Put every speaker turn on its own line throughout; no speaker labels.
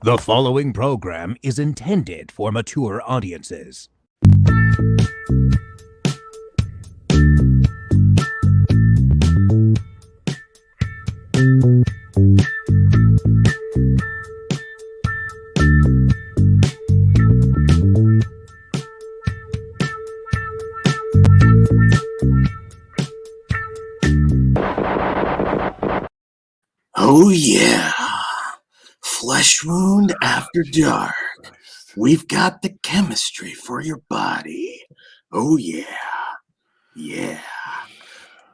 The following program is intended for mature audiences.
Oh yeah, flesh wound after dark. We've got the chemistry for your body. Oh yeah, yeah.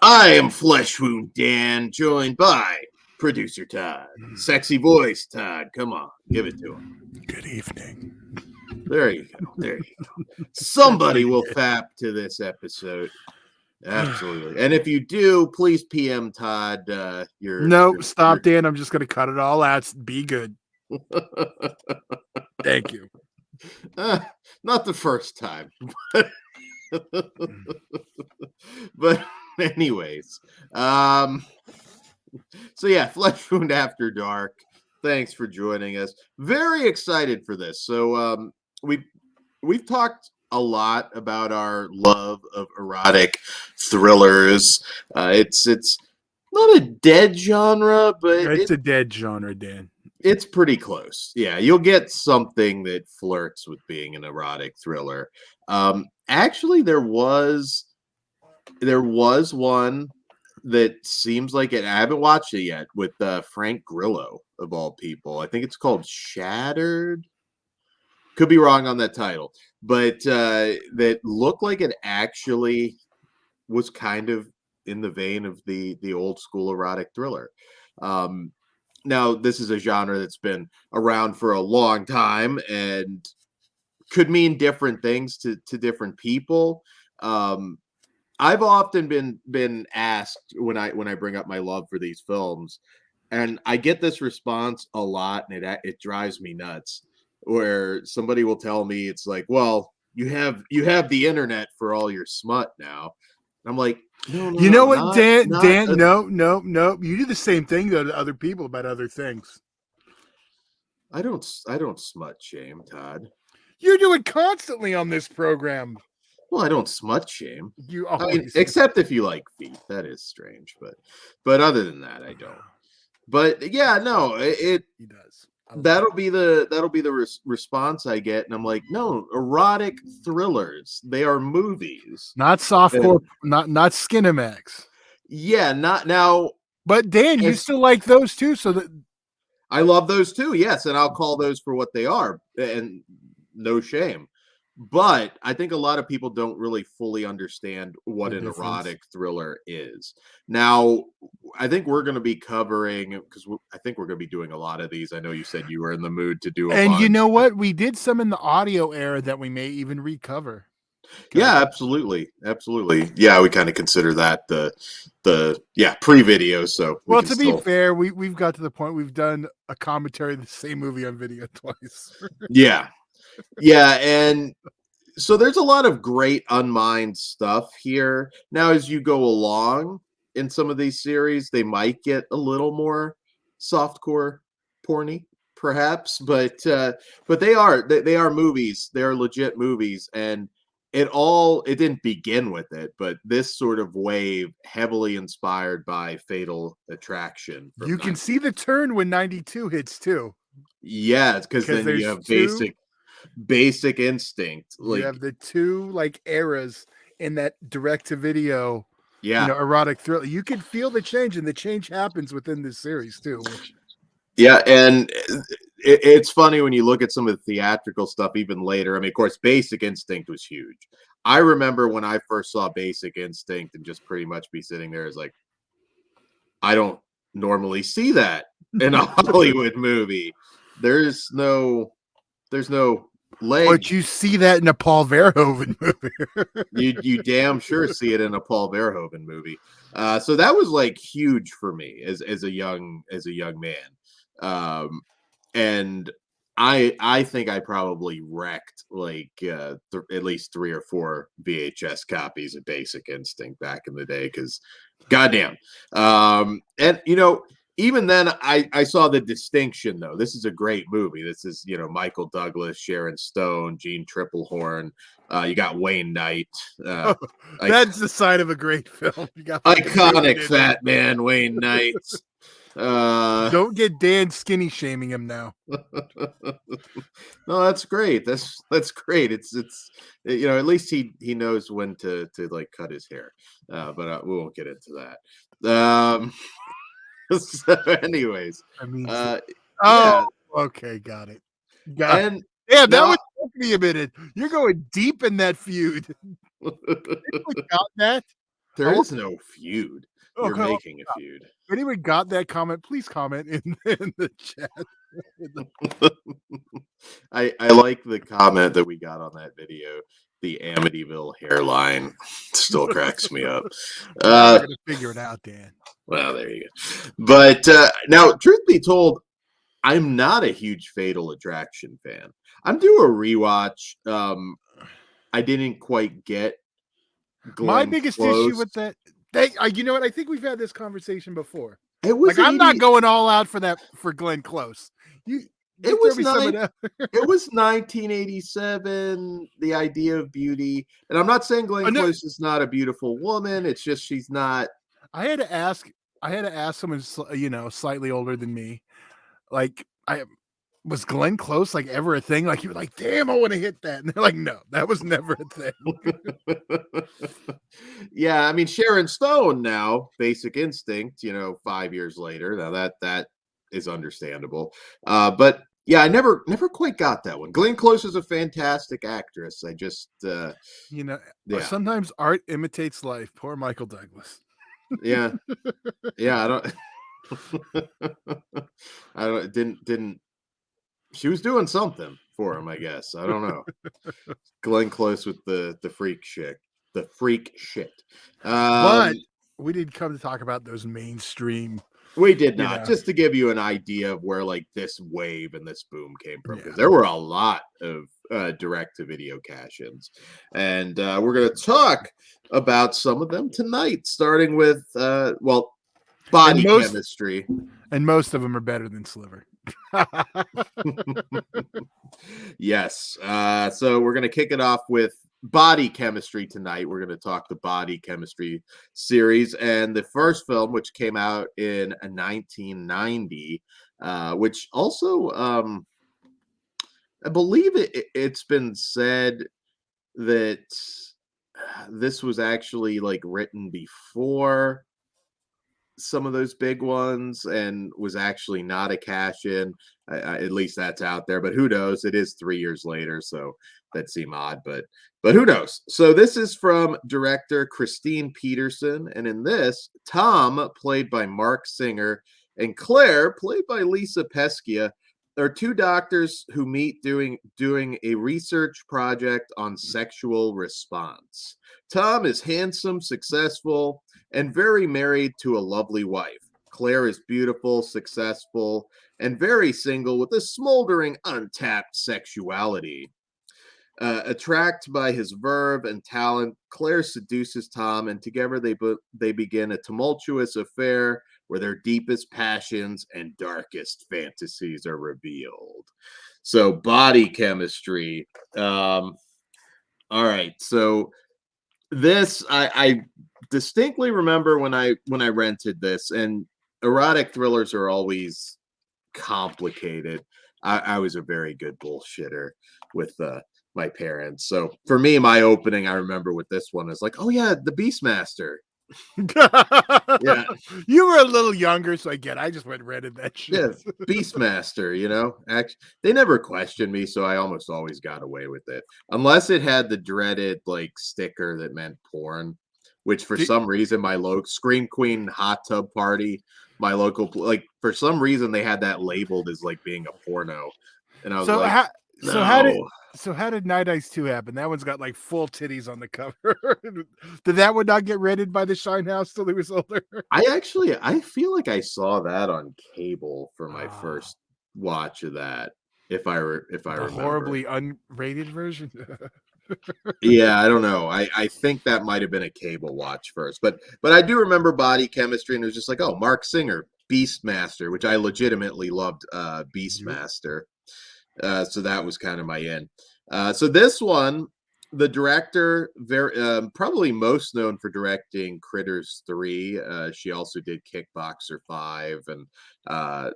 I am Flesh Wound Dan, joined by producer Todd. Sexy voice, Todd. Come on, give it to him.
Good evening.
There you go. There you go. Somebody will fap to this episode. Absolutely. And if you do, please PM Todd.
Stop, Dan. I'm just going to cut it all out. Be good. Thank you.
Not the first time. But anyways. So yeah, Flesh Wound After Dark. Thanks for joining us. Very excited for this. So we've talked a lot about our love of erotic thrillers. It's not a dead genre, but
it's a dead genre, Dan.
It's pretty close. Yeah, you'll get something that flirts with being an erotic thriller. Actually, there was one that seems like it. I haven't watched it yet with Frank Grillo of all people. I think it's called Shattered. Could be wrong on that title, but that looked like it actually was kind of in the vein of the old school erotic thriller. Now, this is a genre that's been around for a long time and could mean different things to different people. I've often been asked when I bring up my love for these films, and I get this response a lot, and it drives me nuts. Where somebody will tell me it's like, well, you have the internet for all your smut now. I'm like, no,
you know what,
not,
Dan?
not
Dan, no. You do the same thing though to other people about other things.
I don't smut shame, Todd.
You do it constantly on this program.
Well, I don't smut shame.
You always
except if you like feet. That is strange, but other than that, I don't. But yeah, no, he
does.
That'll be the response I get, and I'm like, no, erotic thrillers. They are movies,
not softcore, not Skinemax.
Yeah, not now.
But Dan, you still like those too, so that
I love those too. Yes, and I'll call those for what they are, and no shame. But I think a lot of people don't really fully understand what an erotic thriller is. Now, I think we're going to be covering, because I think we're going to be doing a lot of these. I know you said you were in the mood to do a
And
bunch.
you know what? We did some in the audio era that we may even recover.
Yeah, absolutely. Absolutely. Yeah, we kind of consider that the pre-video. So
well, to be fair, we've got to the point we've done a commentary of the same movie on video twice.
Yeah. Yeah, and so there's a lot of great unmined stuff here. Now, as you go along in some of these series, they might get a little more softcore porny, perhaps, but they are movies. They are legit movies, and it didn't begin with it, but this sort of wave heavily inspired by Fatal Attraction.
You can see the turn when 92 hits too.
Yeah, because then you have Basic Instinct.
You have the two eras in that direct-to-video, erotic thriller. You can feel the change, and the change happens within this series too.
Yeah, and it's funny when you look at some of the theatrical stuff even later. I mean, of course, Basic Instinct was huge. I remember when I first saw Basic Instinct and just pretty much be sitting there as like, I don't normally see that in a Hollywood movie. There's no legs.
But you see that in a Paul Verhoeven movie.
you damn sure see it in a Paul Verhoeven movie. So that was like huge for me as a young man. And I think I probably wrecked at least 3 or 4 VHS copies of Basic Instinct back in the day, because goddamn. And even then, I saw the distinction, though. This is a great movie. This is, Michael Douglas, Sharon Stone, Gene Triplehorn. You got Wayne Knight.
That's the sign of a great film. You got
iconic fat man Wayne Knight.
Don't get Dan skinny shaming him now.
No, that's great. That's great. It's at least he knows when to like cut his hair. But we won't get into that. So anyways,
I mean,
yeah.
Okay, got it.
And
yeah, that would take me a minute. You're going deep in that feud. Anyone got that?
There is no feud. You're making a feud.
If anyone got that comment, please comment in the chat.
I like the comment that we got on that video. The Amityville hairline still cracks me up.
I'm gonna figure it out, Dan.
Well, there you go. But now, truth be told, I'm not a huge Fatal Attraction fan. I'm due a rewatch. I didn't quite get
My biggest issue with that. You know what? I think we've had this conversation before.
It was
I'm not going all out for Glenn Close.
It was 1987. The Idea of Beauty, and I'm not saying Glenn Close is not a beautiful woman. It's just she's not.
I had to ask someone slightly older than me. Like, was Glenn Close like ever a thing? Like, you were like, damn, I want to hit that, and they're like, no, that was never a thing.
Yeah, I mean, Sharon Stone now, Basic Instinct. 5 years later, now that is understandable. But yeah, I never quite got that one. Glenn Close is a fantastic actress. I just
sometimes art imitates life. Poor Michael Douglas.
Yeah. I don't didn't she was doing something for him, I guess. I don't know. Glenn Close with the freak shit. The freak shit.
But we did come to talk about those mainstream.
We did not. Just to give you an idea of where like this wave and this boom came from, because there were a lot of direct-to-video cash-ins, and we're going to talk about some of them tonight, starting with Body Chemistry,
and most of them are better than Sliver.
Yes. So we're going to kick it off with Body Chemistry tonight. We're going to talk the Body Chemistry series, and the first film, which came out in 1990, which also I believe it's been said that this was actually like written before some of those big ones and was actually not a cash in. At least that's out there, but who knows? It is 3 years later, so that seemed odd, but who knows? So this is from director Christine Peterson, and in this, Tom, played by Mark Singer, and Claire, played by Lisa Pescia, are two doctors who meet doing a research project on sexual response. Tom is handsome, successful, and very married to a lovely wife. Claire is beautiful, successful, and very single with a smoldering, untapped sexuality. Attracted by his verve and talent, Claire seduces Tom, and together they begin a tumultuous affair where their deepest passions and darkest fantasies are revealed. So, Body Chemistry. All right. So, this I distinctly remember when I rented this, and erotic thrillers are always complicated. I was a very good bullshitter with my parents. So for me, my opening, I remember with this one is like, oh yeah, the Beastmaster. Yeah,
you were a little younger, so I just went and rented that shit.
Yeah, Beastmaster. Actually, they never questioned me, so I almost always got away with it, unless it had the dreaded like sticker that meant porn, which for some reason my local Scream Queen Hot Tub Party, my local, like for some reason they had that labeled as like being a porno, and I was
how did Night Eyes 2 happen? That one's got like full titties on the cover. Did that one not get rented by the Shine House till he was older?
I feel like I saw that on cable for my first watch of that. If I remember.
Horribly unrated version.
Yeah, I don't know. I think that might have been a cable watch first, but I do remember Body Chemistry, and it was just like, oh, Mark Singer, Beastmaster, which I legitimately loved Beastmaster. So that was kind of my in. So this one, the director, probably most known for directing Critters 3. She also did Kickboxer 5, and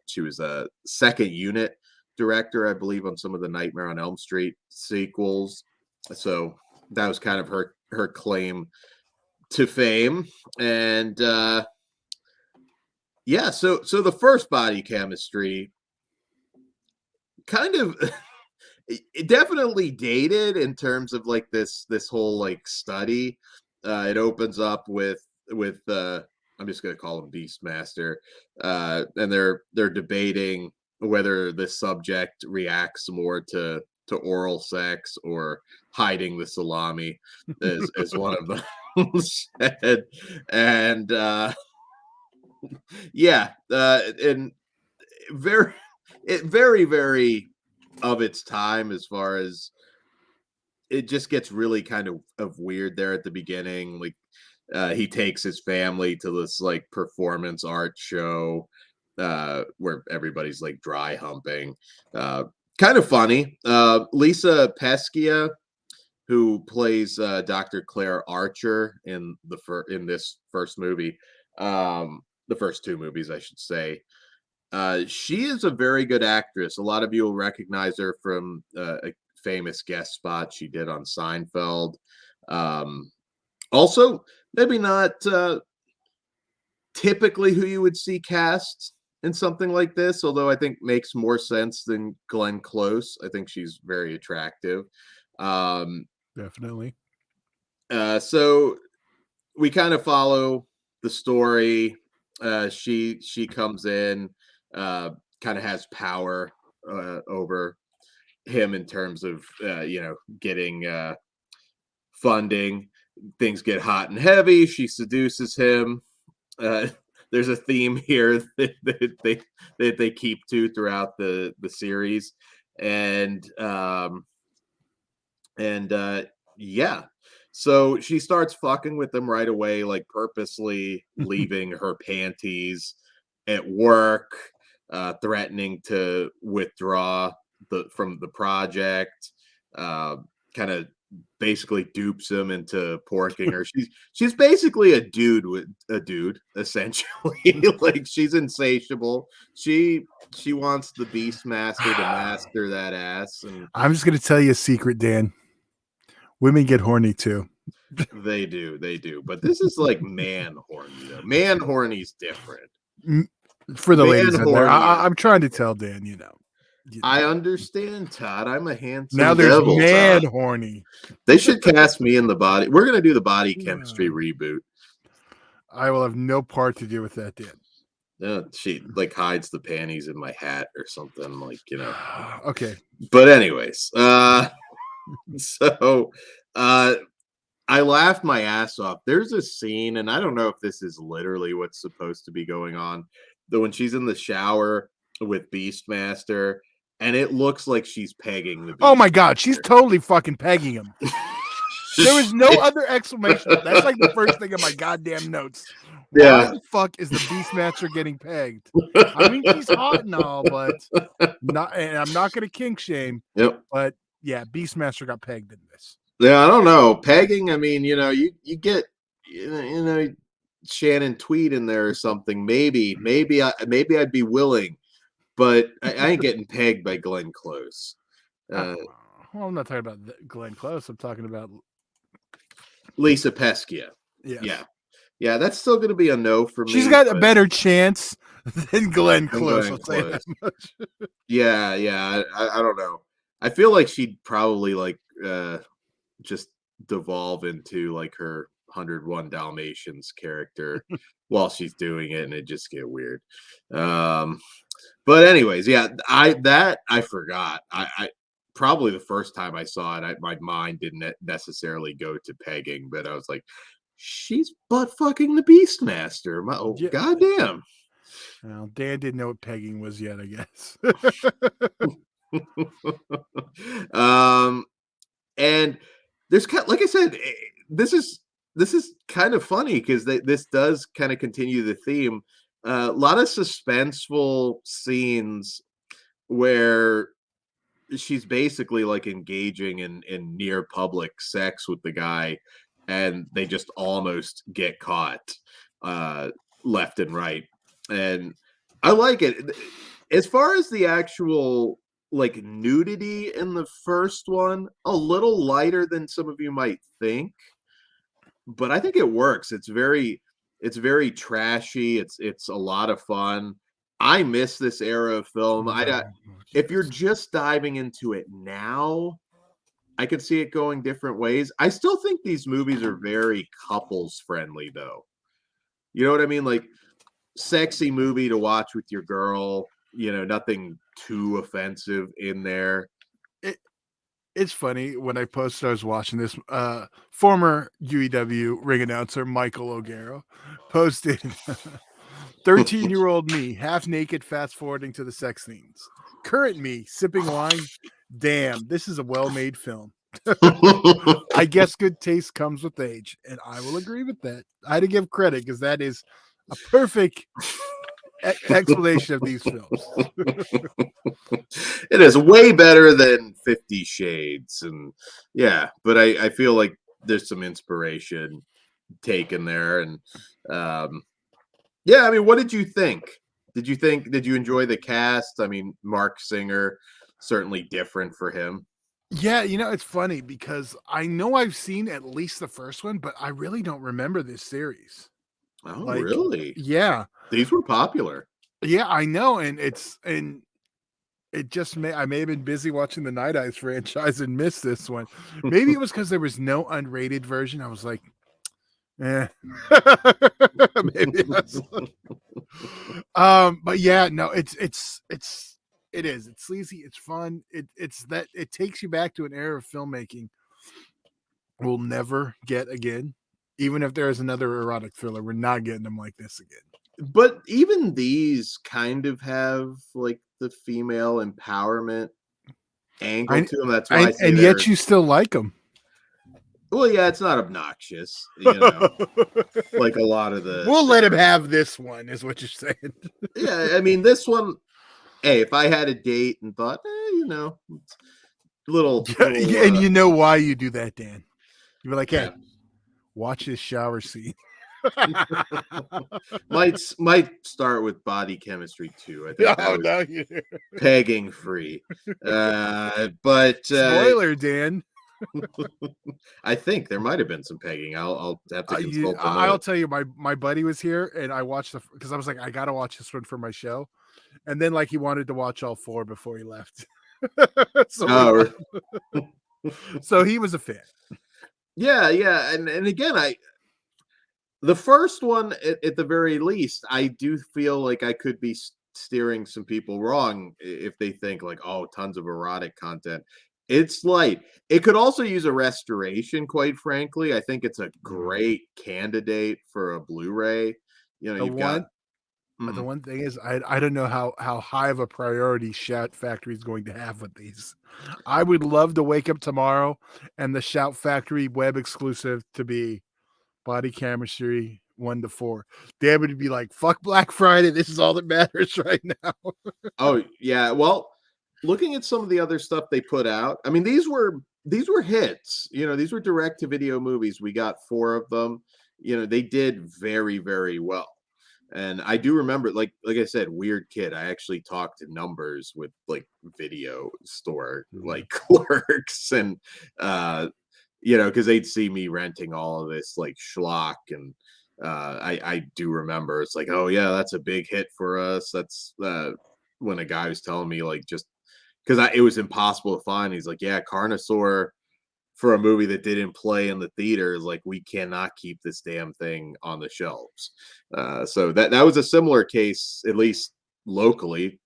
she was a second unit director, I believe, on some of the Nightmare on Elm Street sequels. So that was kind of her claim to fame. And yeah, so the first Body Chemistry kind of it definitely dated in terms of like this whole like study. It opens up with I'm just gonna call him Beastmaster, and they're debating whether the subject reacts more to oral sex or hiding the salami, as one of them said. And yeah, and very very of its time, as far as it just gets really kind of weird there at the beginning. Like he takes his family to this like performance art show where everybody's like dry humping. Kind of funny. Lisa Pescia, who plays Dr. Claire Archer in this first movie, the first two movies, I should say. She is a very good actress. A lot of you will recognize her from a famous guest spot she did on Seinfeld. Also, maybe not typically who you would see cast in something like this, although I think makes more sense than Glenn Close. I think she's very attractive.
Definitely.
So we kind of follow the story. She comes in, kind of has power over him in terms of getting funding. Things get hot and heavy. She seduces him. There's a theme here that they keep to throughout the series, and yeah. So she starts fucking with them right away, like purposely leaving her panties at work, threatening to withdraw from the project, kind of basically dupes him into porking her. She's basically a dude essentially. Like she's insatiable. She wants the Beastmaster to master that ass, and
I'm just gonna tell you a secret, Dan. Women get horny too.
they do, but this is like man horny though. Man horny's different.
For the
Man
ladies out there,
horny
I'm trying to tell Dan,
I understand, Todd. I'm a handsome
now there's
devil,
man
Todd.
horny.
They should cast me in the body. We're gonna do the Body Chemistry reboot.
I will have no part to do with that, Dan.
She like hides the panties in my hat or something, like
Okay.
But anyways, so I laughed my ass off. There's a scene, and I don't know if this is literally what's supposed to be going on, though, when she's in the shower with Beastmaster, and it looks like she's pegging the Beastmaster.
Oh my god, she's totally fucking pegging him. There was no other explanation. That's like the first thing in my goddamn notes. Why the fuck is the Beastmaster getting pegged? I mean, she's hot and all, but not. And I'm not gonna kink shame.
Yep.
But yeah, Beastmaster got pegged in this.
Yeah, I don't know. Pegging. I mean, you get Shannon Tweed in there or something. Maybe I'd be willing, but I ain't getting pegged by Glenn Close.
Well, I'm not talking about Glenn Close. I'm talking about
Lisa Pescia.
Yes.
Yeah, that's still going to be a no for me.
She's got a better chance than Glenn Close. I'll say that much.
Yeah. I don't know. I feel like she'd probably like just devolve into like her 101 Dalmatians character while she's doing it, and it just get weird. But anyways, yeah, I forgot. I probably the first time I saw it, my mind didn't necessarily go to pegging, but I was like, she's butt fucking the Beastmaster.
Yeah.
Goddamn.
Well, Dan didn't know what pegging was yet, I guess.
And there's like I said, this is kind of funny because this does kind of continue the theme. A lot of suspenseful scenes where she's basically like engaging in near public sex with the guy, and they just almost get caught uh left and right. And I like it. As far as the actual like nudity in the first one, a little lighter than some of you might think, but I think it works. It's very trashy. It's a lot of fun. I miss this era of film.
No,
If you're
yes.
just diving into it now, I could see it going different ways. I still think these movies are very couples friendly though. You know what I mean? Like sexy movie to watch with your girl, nothing too offensive in there.
It's funny when I posted I was watching this. Former UEW ring announcer Michael O'Gara posted 13-year-old me, half naked, fast forwarding to the sex scenes. Current me, sipping wine. Damn, this is a well-made film. I guess good taste comes with age, and I will agree with that. I had to give credit because that is a perfect explanation of these films.
It is way better than 50 Shades. And yeah, but I feel like there's some inspiration taken there. And yeah, I mean, what did you think? Did you enjoy the cast? I mean, Mark Singer, certainly different for him.
Yeah, it's funny because I know I've seen at least the first one, but I really don't remember this series.
Oh,
Like,
really?
yeah,
These were popular.
yeah, I know, and it just I may have been busy watching the Night Eyes franchise and missed this one. Maybe it was because there was no unrated version. I was like, eh. Maybe that's but yeah, no, it is. It's sleazy, it's fun. It takes you back to an era of filmmaking we'll never get again. Even if there is another erotic thriller, we're not getting them like this again.
But even these kind of have like the female empowerment angle to them. That's why I say
And
they're
yet you still like them.
well, yeah, it's not obnoxious, like a lot of
We'll let him have this one, is what you're saying.
yeah, I mean, this one, hey, if I had a date and thought, little,
And you know why you do that, Dan. You'd be like, hey,
yeah,
watch this shower scene.
might start with body chemistry too. I think that was
no, you
pegging free. But
spoiler, Dan.
I think there might have been some pegging. I'll have to consult the
I'll
note.
tell you, my buddy was here and I watched because I was like, I gotta watch this one for my show. And then like he wanted to watch all 4 before he left.
Oh,
So he was a fan.
yeah, and again, the first one at the very least, I do feel like I could be steering some people wrong if they think like, oh, tons of erotic content. It's light. It could also use a restoration, quite frankly. I think it's a great candidate for a Blu-ray.
The
You've got
one thing is I don't know how high of a priority Shout Factory is going to have with these. I would love to wake up tomorrow and the Shout Factory web exclusive to be body chemistry 1 to 4. Dan would be like, fuck Black Friday. This is all that matters right now.
oh yeah. Well, looking at some of the other stuff they put out, I mean, these were hits. These were direct to video movies. We got 4 of them. They did very, very well. And I do remember, like I said, weird kid. I actually talked to numbers with like video store like clerks, and because they'd see me renting all of this like schlock, and I do remember it's like, oh yeah, that's a big hit for us. That's when a guy was telling me like just because it was impossible to find. He's like, yeah, Carnosaur for a movie that didn't play in the theaters, like we cannot keep this damn thing on the shelves. So that was a similar case, at least locally.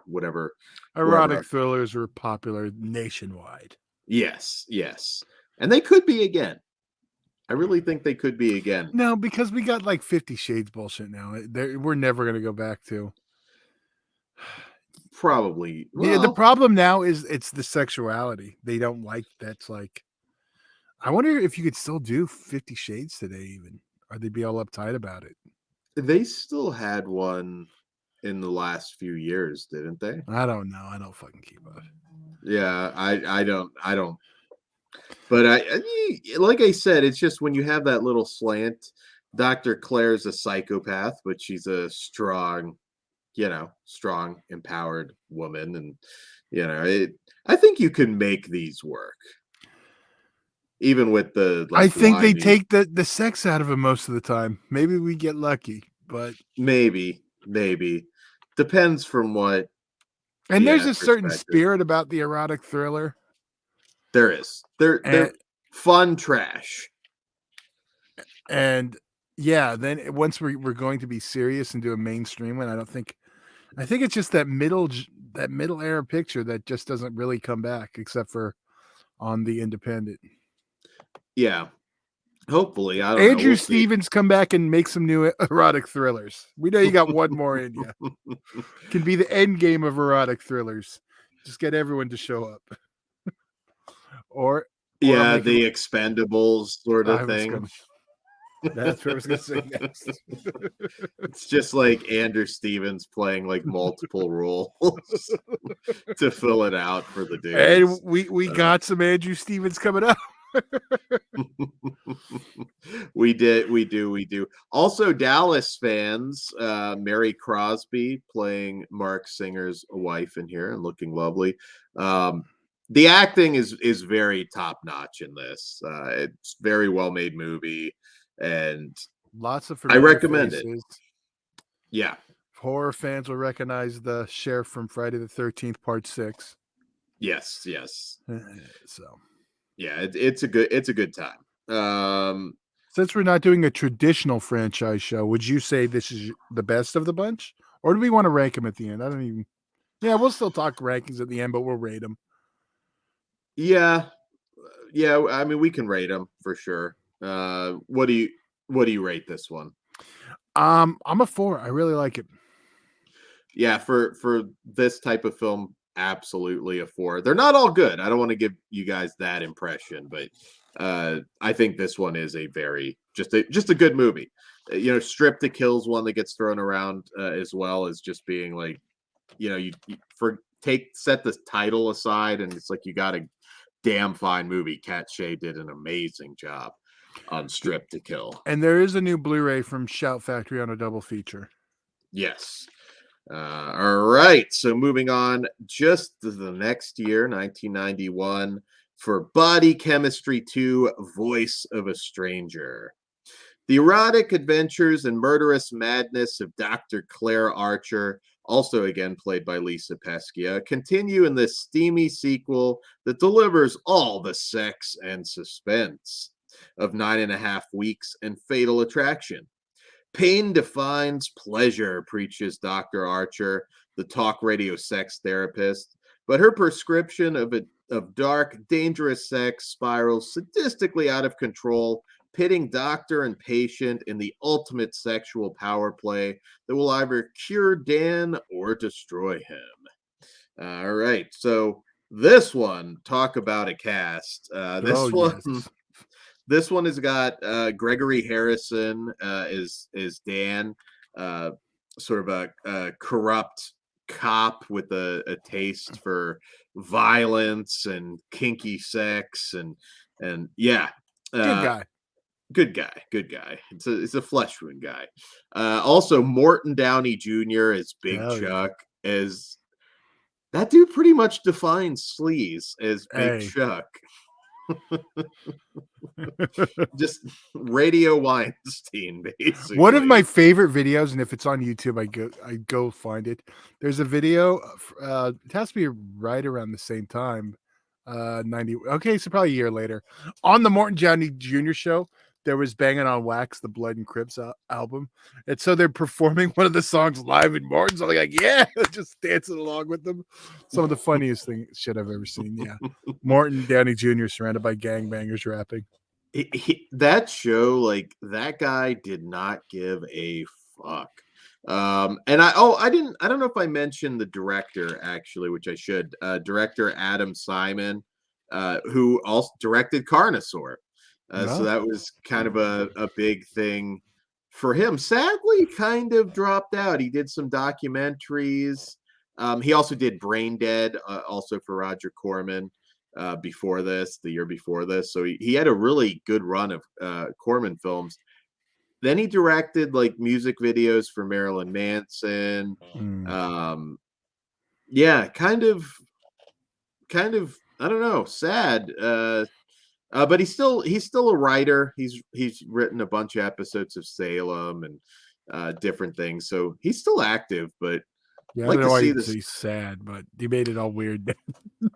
Whatever.
Erotic thrillers were popular nationwide.
Yes, and they could be again. I really think they could be again.
No, because we got like 50 Shades bullshit now. We're never going to go back to.
Probably.
Yeah, the problem now is it's the sexuality. They don't like that's like. I wonder if you could still do 50 Shades today, even, or they'd be all uptight about it.
They still had one in the last few years, didn't they?
I don't know. I don't fucking keep up.
Yeah, I don't. But like I said, it's just when you have that little slant. Dr. Claire's a psychopath, but she's a strong, strong, empowered woman, and I think you can make these work, even with the
I
like
think they
whiny.
take the sex out of it most of the time. Maybe we get lucky, but
Maybe depends from what
there's a certain
perspective.
spirit about the erotic thriller.
There is. They're fun trash.
And yeah, then once we're going to be serious and do a mainstream one, I think it's just that middle era picture that just doesn't really come back except for on the independent.
Yeah. Hopefully, I don't know.
Andrew
We'll see.
Stevens come back and make some new erotic thrillers. We know you got one more in you. Can be the end game of erotic thrillers. Just get everyone to show up. Or
Yeah, the Expendables sort of thing.
That's what I was going to say next.
It's just like Andrew Stevens playing like multiple roles to fill it out for the dudes.
And we got some Andrew Stevens coming up.
We do. Also, Dallas fans, Mary Crosby playing Mark Singer's wife in here and looking lovely. The acting is very top notch in this. It's very well made movie, and
Lots of
I recommend
faces.
it. Yeah,
horror fans will recognize the sheriff from Friday the 13th Part 6.
yes.
So
Yeah, it's a good time.
Since we're not doing a traditional franchise show, would you say this is the best of the bunch, or do we want to rank them at the end? I don't even. Yeah, we'll still talk rankings at the end, but we'll rate them.
Yeah. I mean, we can rate them for sure. What do you rate this one?
I'm a 4. I really like it.
Yeah, for this type of film, absolutely a 4. They're not all good. I don't want to give you guys that impression, but I think this one is a very just a good movie. Strip to Kill's one that gets thrown around as well as just being like, you set the title aside, and it's like you got a damn fine movie. Cat Shea did an amazing job on Strip to Kill.
And there is a new Blu-ray from Shout Factory on a double feature.
Yes. All right. So moving on just to the next year, 1991, for Body Chemistry 2, Voice of a Stranger. The erotic adventures and murderous madness of Dr. Claire Archer, also again played by Lisa Pescia, continue in this steamy sequel that delivers all the sex and suspense of 9.5 weeks and fatal attraction. Pain defines pleasure, preaches Dr. Archer, the talk radio sex therapist, but her prescription of dark, dangerous sex spirals sadistically out of control, pitting doctor and patient in the ultimate sexual power play that will either cure Dan or destroy him. All right, so this one, talk about a cast. This one has got Gregory Harrison is Dan, sort of a corrupt cop with a taste for violence and kinky sex, and yeah, good guy. It's a flesh wound guy. Also, Morton Downey Jr. as Big Chuck, as that dude pretty much defines sleaze as Big Chuck. Just Radio Weinstein, basically.
One of my favorite videos, and if it's on YouTube, I go find it. There's a video. It has to be right around the same time, 90. Okay, so probably a year later, on the Morton Downey Jr. show. There was Banging on Wax, the Blood and Crips album, and so they're performing one of the songs live in Morton's. I'm like, yeah, just dancing along with them. Some of the funniest shit I've ever seen. Yeah, Morton Downey Jr. surrounded by gangbangers rapping.
That show, like, that guy did not give a fuck. And I don't know if I mentioned the director actually, which I should. Director Adam Simon, who also directed Carnosaur. So that was kind of a big thing for him, sadly, kind of dropped out. He did some documentaries. He also did Brain Dead, also for Roger Corman, before this, the year before this. So he had a really good run of Corman films. Then he directed like music videos for Marilyn Manson. Yeah, kind of, I don't know, sad. But he's still a writer. He's written a bunch of episodes of Salem and different things. So he's still active, but
Yeah,
I'd
I
like
don't
to
know why
see
you'd
this.
say sad, but you made it all weird.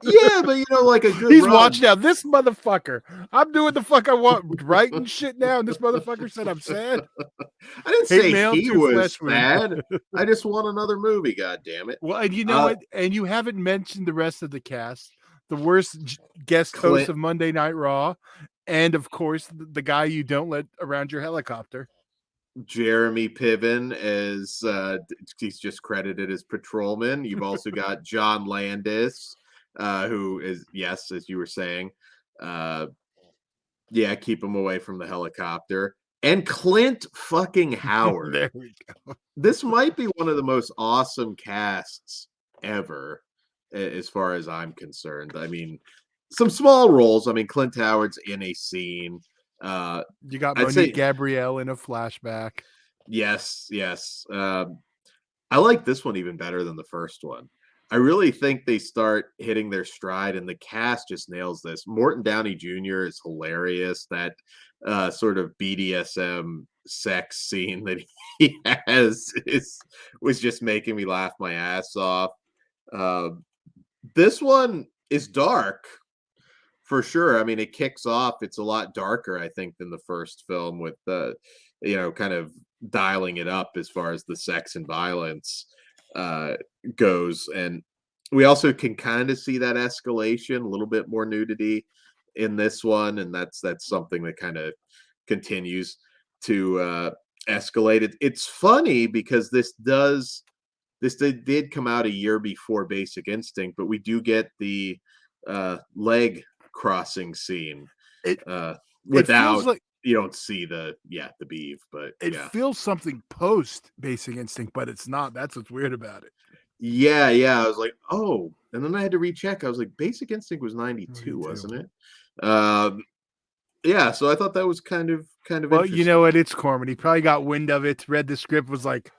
Yeah, but like a good
He's
run.
watching now. This motherfucker. I'm doing the fuck I want, writing shit now, and this motherfucker said I'm sad.
I didn't
Hate
say
mail
he
to
was
flesh wound.
sad. I just want another movie. God damn it!
Well, and you know what? And you haven't mentioned the rest of the cast. The worst guest host
Clint,
of Monday Night Raw, and of course the guy you don't let around your helicopter.
Jeremy Piven as he's just credited as patrolman. You've also got John Landis, who is, yes, as you were saying, yeah, keep him away from the helicopter. And Clint fucking Howard.
There we go.
This might be one of the most awesome casts ever, as far as I'm concerned. I mean, some small roles. I mean, Clint Howard's in a scene.
You got
I'd
Monique
say
Gabrielle in a flashback.
yes. I like this one even better than the first one. I really think they start hitting their stride, and the cast just nails this. Morton Downey Jr. is hilarious. That sort of BDSM sex scene that he has was just making me laugh my ass off. This one is dark for sure. I mean, it kicks off. It's a lot darker, I think, than the first film, with the kind of dialing it up as far as the sex and violence goes. And we also can kind of see that escalation, a little bit more nudity in this one, and that's something that kind of continues to escalate. It's funny because this did come out a year before Basic Instinct, but we do get the leg crossing scene without,
like,
you don't see the beef, but
it feels something post Basic Instinct, but it's not. That's what's weird about it.
Yeah. I was like, oh, and then I had to recheck. I was like, Basic Instinct was 92, wasn't it? Yeah, so I thought that was kind of
well, you know what? It's Corman. He probably got wind of it, read the script, was like,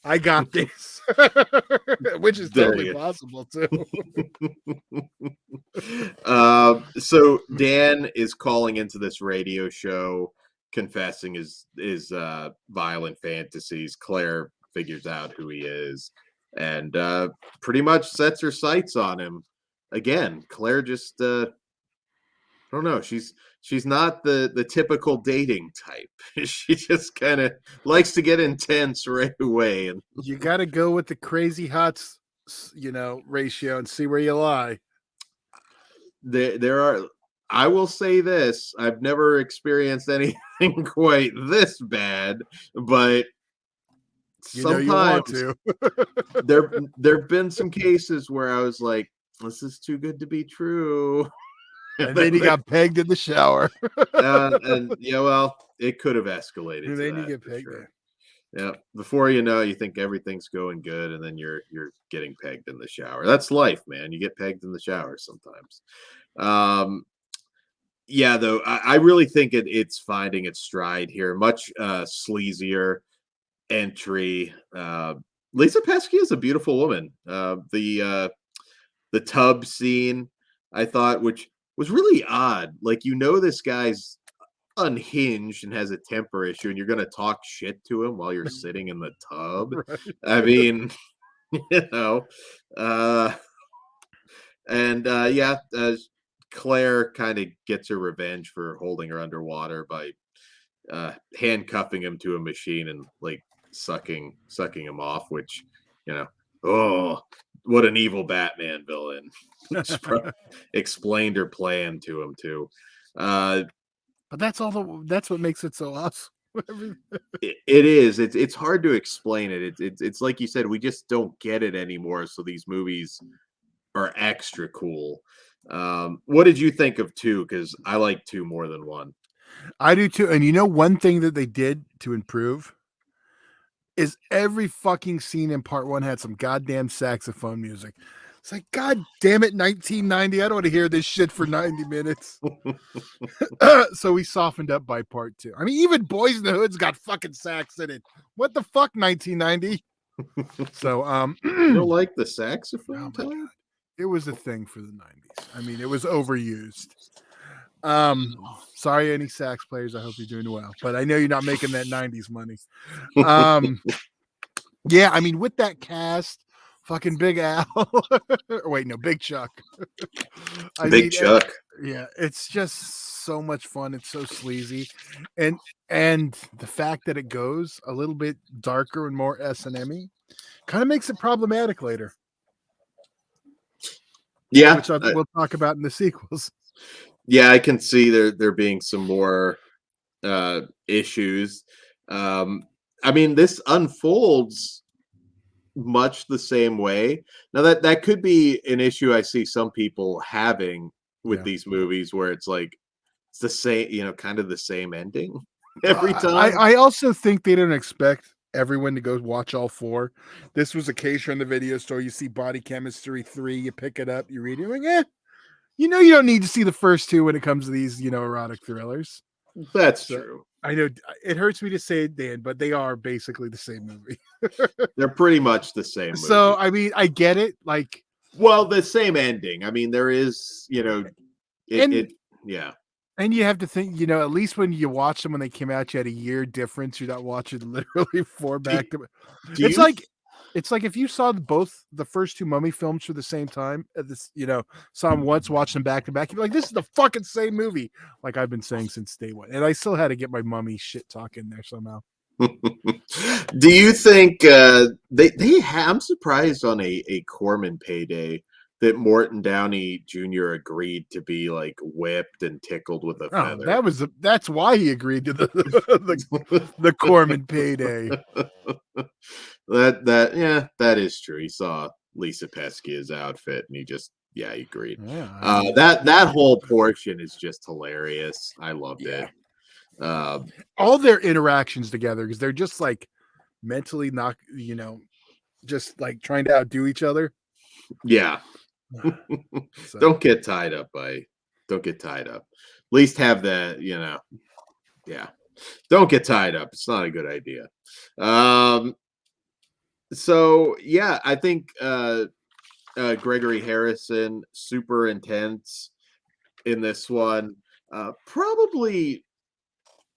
I got this. Which is totally possible too.
So Dan is calling into this radio show, confessing his violent fantasies. Claire figures out who he is and pretty much sets her sights on him. Again, Claire just I don't know. She's not the typical dating type. She just kind of likes to get intense right away. And
you got to go with the crazy hots, ratio and see where you lie.
There are. I will say this: I've never experienced anything quite this bad, but sometimes
you want to.
there've been some cases where I was like, "This is too good to be true."
And then he got pegged in the shower.
And well, it could have escalated.
And then you get pegged.
Sure. Yeah. Before you know, you think everything's going good, and then you're getting pegged in the shower. That's life, man. You get pegged in the shower sometimes. Yeah, though, I really think it's finding its stride here. Much sleazier entry. Lisa Pesky is a beautiful woman. The tub scene, I thought, which was really odd. Like, this guy's unhinged and has a temper issue, and you're going to talk shit to him while you're sitting in the tub. Right. I mean, Claire kind of gets her revenge for holding her underwater by handcuffing him to a machine and like sucking him off, which, oh, what an evil Batman villain. Explained her plan to him too.
But that's what makes it so awesome.
It is. It's hard to explain it. It's like you said, we just don't get it anymore. So these movies are extra cool. What did you think of 2? Because I like 2 more than 1.
I do too. And you know, one thing that they did to improve is every fucking scene in part 1 had some goddamn saxophone music. It's like, God damn it, 1990. I don't want to hear this shit for 90 minutes. So we softened up by part 2. I mean, even Boys in the Hood's got fucking sax in it. What the fuck, 1990? So,
You don't like the
oh
saxophone
my
type?
God. It was a thing for the 90s. I mean, it was overused. Sorry, any sax players. I hope you're doing well, but I know you're not making that 90s money. Yeah, I mean, with that cast, fucking Big Al. Or wait, no, Big Chuck.
Big Chuck.
Yeah, it's just so much fun. It's so sleazy, and the fact that it goes a little bit darker and more S&M-y kind of makes it problematic later.
Yeah,
which we'll talk about in the sequels.
Yeah, I can see there being some more issues. I mean, this unfolds much the same way. Now that could be an issue I see some people having with these movies, where it's like it's the same, kind of the same ending every time.
I also think they didn't expect everyone to go watch all 4. This was a case in the video store. You see Body Chemistry 3, you pick it up, you read it, you're like, you don't need to see the first 2 when it comes to these, erotic thrillers.
That's true.
I know it hurts me to say it, Dan, but they are basically the same movie.
They're pretty much the same movie.
So, I mean, I get it. Like,
well, the same ending. I mean, there is, yeah.
And you have to think, at least when you watch them when they came out, you had a year difference. You're not watching literally 4 back to. It's like if you saw both the first 2 Mummy films for the same time, at this, saw them once, watched them back to back, you'd be like, this is the fucking same movie. Like I've been saying since day 1, and I still had to get my Mummy shit talk in there somehow.
Do you think they I'm surprised on a Corman payday that Morton Downey Jr. agreed to be like whipped and tickled with a feather.
That's why he agreed to the Corman payday.
That is true. He saw Lisa Peskia's outfit and he agreed.
Yeah,
that whole portion is just hilarious. I loved it.
All their interactions together, because they're just like mentally not, just like trying to outdo each other.
Yeah. So. Don't get tied up. At least have that, yeah. Don't get tied up. It's not a good idea. So yeah, I think Gregory Harrison, super intense in this one. Probably,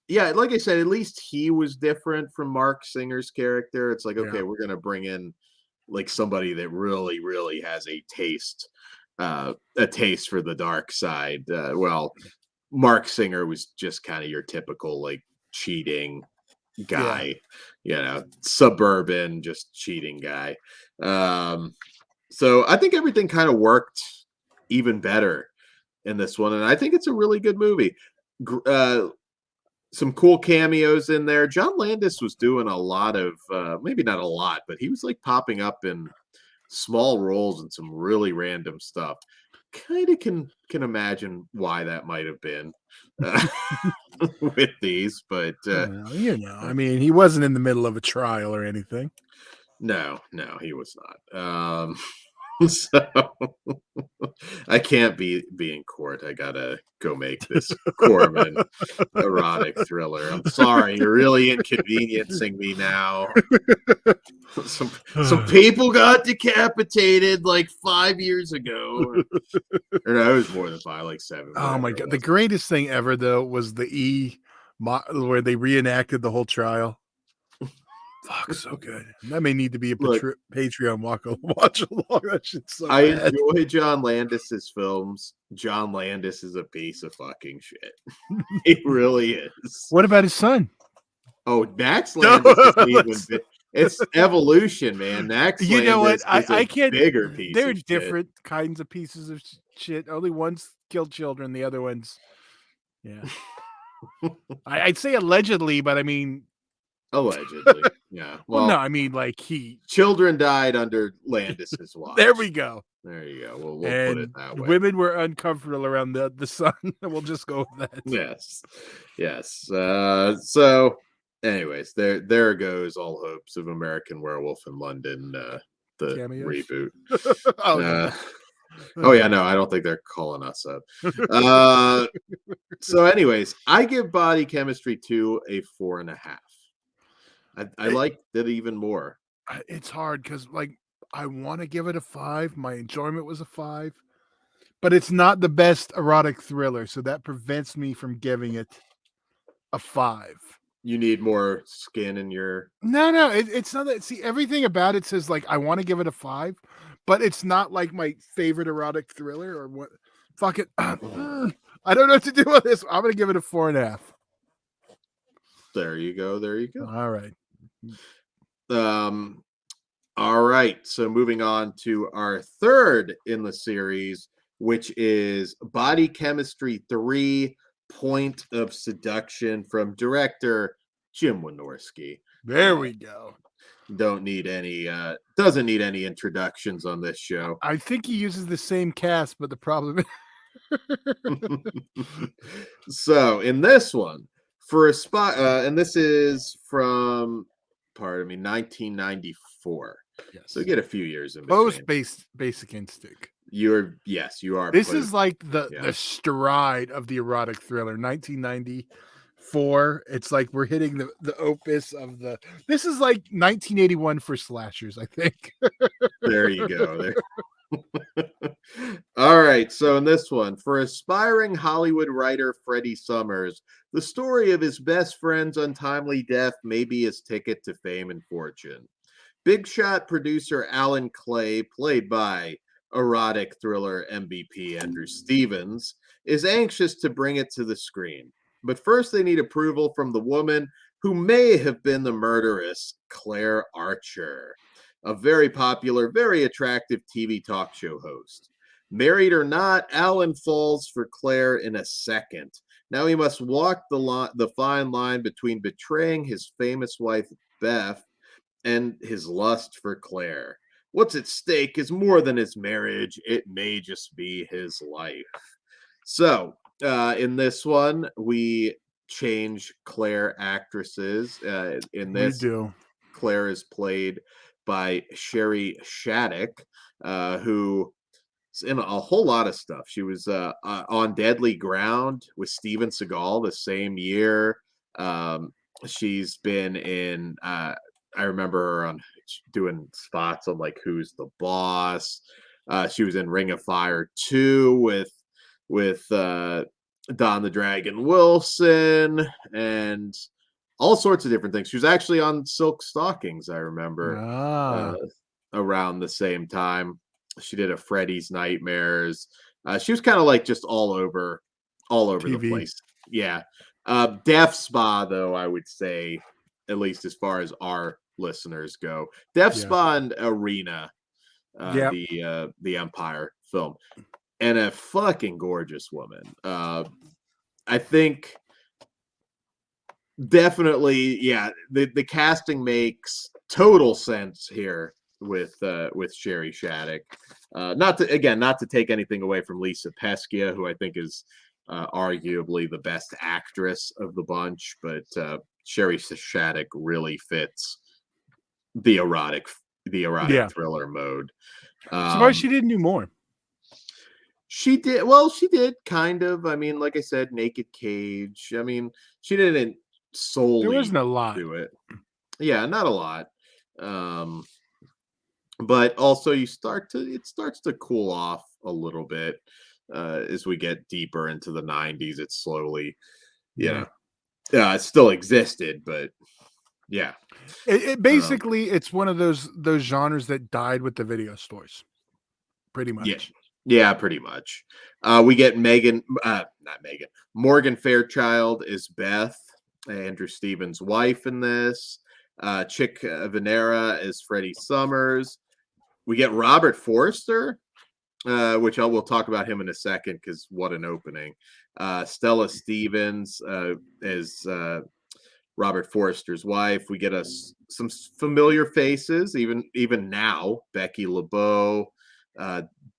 yeah, like I said, at least he was different from Mark Singer's character. It's like, okay, we're gonna bring in like somebody that really, really has a taste for the dark side. Well, Mark Singer was just kind of your typical like cheating guy, suburban, just cheating guy. So I think everything kind of worked even better in this one, and I think it's a really good movie. Some cool cameos in there. John Landis was doing a lot of, maybe not a lot, but he was like popping up in small roles and some really random stuff. Kind of can imagine why that might have been with these, but
I mean, he wasn't in the middle of a trial or anything.
No, he was not. So I can't be in court. I gotta go make this Corman erotic thriller. I'm sorry, you're really inconveniencing me now. Some people got decapitated like 5 years ago. Or no, it was more than 5, like 7.
Oh my God. The greatest thing ever though was the where they reenacted the whole trial. Fuck, so good. That may need to be a Patreon watch along. That shit's so bad.
Enjoy John Landis's films. John Landis is a piece of fucking shit. He really is.
What about his son?
Oh, Max Landis is even it's evolution, man. Max Landis
know what?
Is
I can't.
Bigger piece.
They're different kinds of pieces of shit. Only one's killed children. The other one's, I'd say allegedly, but I mean,
Allegedly. Yeah.
Well, no,
Well,
I mean, like
children died under Landis's watch.
there we go.
There you go. We'll put it
And
that way.
women were uncomfortable around the sun. We'll just go with that.
Yes. Yes. So anyways, there goes all hopes of American Werewolf in London, the
Cameos?
reboot.
Oh,
Uh,
no.
oh yeah, no, I don't think they're calling us up. So anyways, I give Body Chemistry 2 a 4.5. I liked it even more.
It's hard because, like, I want to give it a 5. My enjoyment was a 5, but it's not the best erotic thriller, so that prevents me from giving it a 5.
You need more skin in your
No, it's not that. See, everything about it says, like, I want to give it a 5, but it's not like my favorite erotic thriller or what. Fuck it. I don't know what to do with this. I'm gonna give it a 4.5.
There you go. There you go.
All right.
All right. So moving on to our third in the series, which is Body Chemistry 3 Point of Seduction from director Jim Wynorski.
There we go.
Doesn't need any introductions on this show.
I think he uses the same cast, but the problem
So in this one, for a spot, and this is from, 1994.
yes.
So get a few years in between.
Post Basic Instinct.
You are.
This is like the stride of the erotic thriller. 1994. It's like we're hitting the opus of the. This is like 1981 for slashers, I think.
There you go. There. All right. So in this one, for aspiring Hollywood writer Freddie Summers, the story of his best friend's untimely death may be his ticket to fame and fortune. Big shot producer Alan Clay, played by erotic thriller MVP Andrew Stevens, is anxious to bring it to the screen. But first they need approval from the woman who may have been the murderess, Claire Archer, a very popular, very attractive TV talk show host. Married or not, Alan falls for Claire in a second. Now he must walk the fine line between betraying his famous wife, Beth, and his lust for Claire. What's at stake is more than his marriage. It may just be his life. So, in this one, we change Claire actresses. In this,
We do.
Claire is played by Sherry Shattuck, who is in a whole lot of stuff. She was on Deadly Ground with Steven Seagal the same year. She's been in. I remember her on doing spots on like Who's the Boss. She was in Ring of Fire 2 with Don the Dragon Wilson and all sorts of different things. She was actually on Silk Stockings, I remember, around the same time. She did a Freddy's Nightmares. She was kind of like just all over
TV.
the place. Yeah. Death Spa, though, I would say, at least as far as our listeners go. Death Spa and Arena, the Empire film, and a fucking gorgeous woman. I think definitely, the casting makes total sense here with Sherry Shattuck. Not to take anything away from Lisa Pescia, who I think is arguably the best actress of the bunch, but Sherry Shattuck really fits the erotic thriller mode.
Surprised she didn't do more.
She did kind of. I mean, like I said, Naked Cage. I mean, she didn't solely
There wasn't a lot
do it. Yeah, not a lot. But also it starts to cool off a little bit as we get deeper into the 90s. It slowly, it still existed, but yeah.
It basically it's one of those genres that died with the video stores, pretty much.
Yeah, pretty much. We get Morgan Fairchild is Beth, Andrew Stevens' wife in this. Chick Venera is Freddie Summers. We get Robert Forster, which we'll talk about him in a second because what an opening. Stella Stevens is Robert Forster's wife. We get us some familiar faces, even now. Becky LeBeau,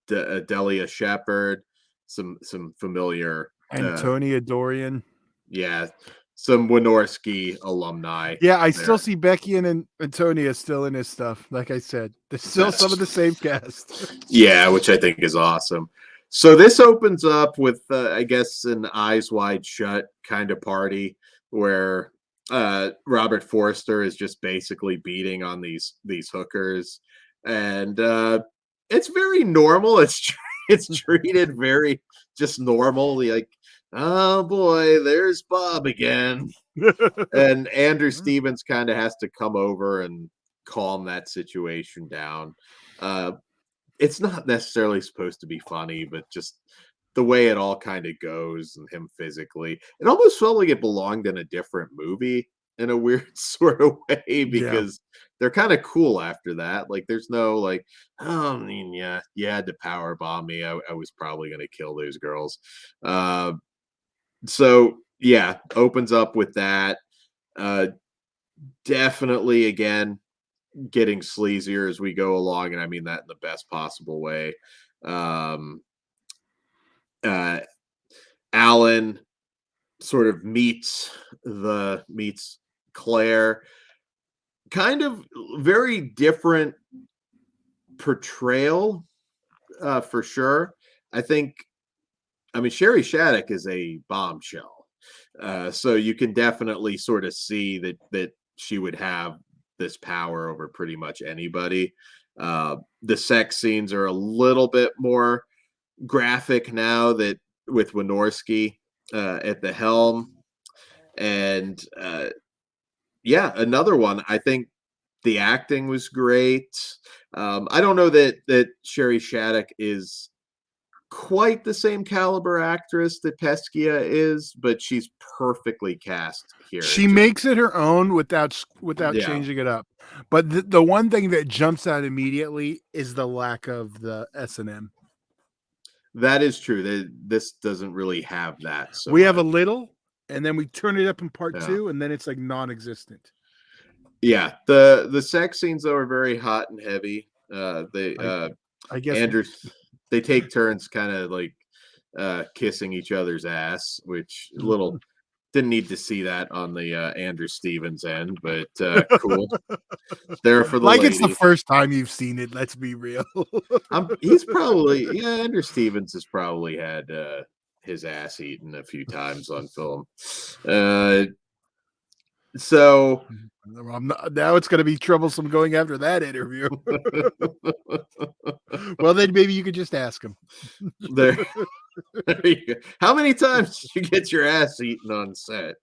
Delia Shepard, some familiar,
Antonia Dorian.
yeah, some Wynorski alumni.
Yeah, I
there.
still see Becky and Antonia still in his stuff. Like I said, there's still some of the same cast.
Yeah, which I think is awesome. So this opens up with, I guess, an Eyes Wide Shut kind of party where Robert Forster is just basically beating on these hookers, and it's very normal. It's treated very just normally, like, oh boy, there's Bob again, and Andrew Stevens kind of has to come over and calm that situation down. It's not necessarily supposed to be funny, but just the way it all kind of goes and him physically, it almost felt like it belonged in a different movie in a weird sort of way because they're kind of cool after that. Like, there's no like, oh, I mean, yeah, you had to power bomb me. I was probably going to kill those girls. So yeah, opens up with that. Definitely again getting sleazier as we go along, and I mean that in the best possible way. Um, Alan sort of meets Claire, kind of very different portrayal, for sure. I think, I mean, Sherry Shattuck is a bombshell, so you can definitely sort of see that she would have this power over pretty much anybody. The sex scenes are a little bit more graphic now that with Wynorski at the helm, and yeah, another one. I think the acting was great. I don't know that Sherry Shattuck is quite the same caliber actress that Pescia is, but she's perfectly cast here.
She makes it her own without changing it up. But the one thing that jumps out immediately is the lack of the S&M.
That is true. This doesn't really have that. So
we have a little, and then we turn it up in part 2, and then it's like non-existent.
Yeah, the sex scenes though are very hot and heavy. I guess Andrew, they take turns kind of like kissing each other's ass, which little didn't need to see that on the Andrew Stevens end, but cool. There for the
like
ladies.
It's the first time you've seen it. Let's be real.
He's probably Andrew Stevens has probably had his ass eaten a few times on film. So
now it's going to be troublesome going after that interview. Well, then maybe you could just ask him.
There you go. How many times did you get your ass eaten on set?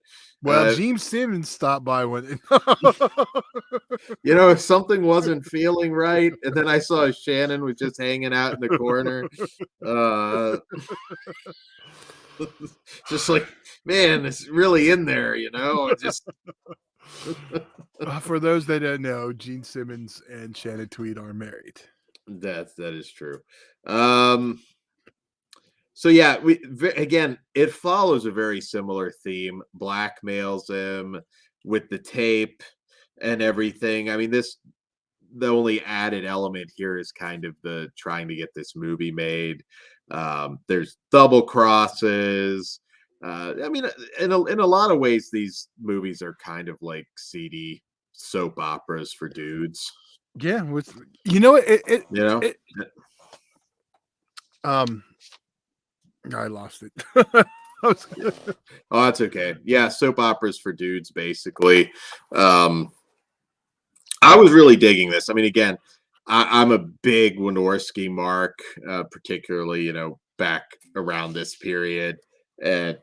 Well, Gene Simmons stopped by one.
If something wasn't feeling right, and then I saw Shannon was just hanging out in the corner. Just like, man, it's really in there, just.
For those that don't know, Gene Simmons and Shannon Tweed are married.
That is true. So yeah, again, it follows a very similar theme. Blackmails him with the tape and everything. I mean, the only added element here is kind of the trying to get this movie made. There's double crosses. I mean, in a lot of ways, these movies are kind of like seedy soap operas for dudes.
Yeah, I lost it.
Oh, that's okay. Yeah, soap operas for dudes, basically. I was really digging this. I mean, again, I'm a big Wynorski mark, particularly, back around this period. And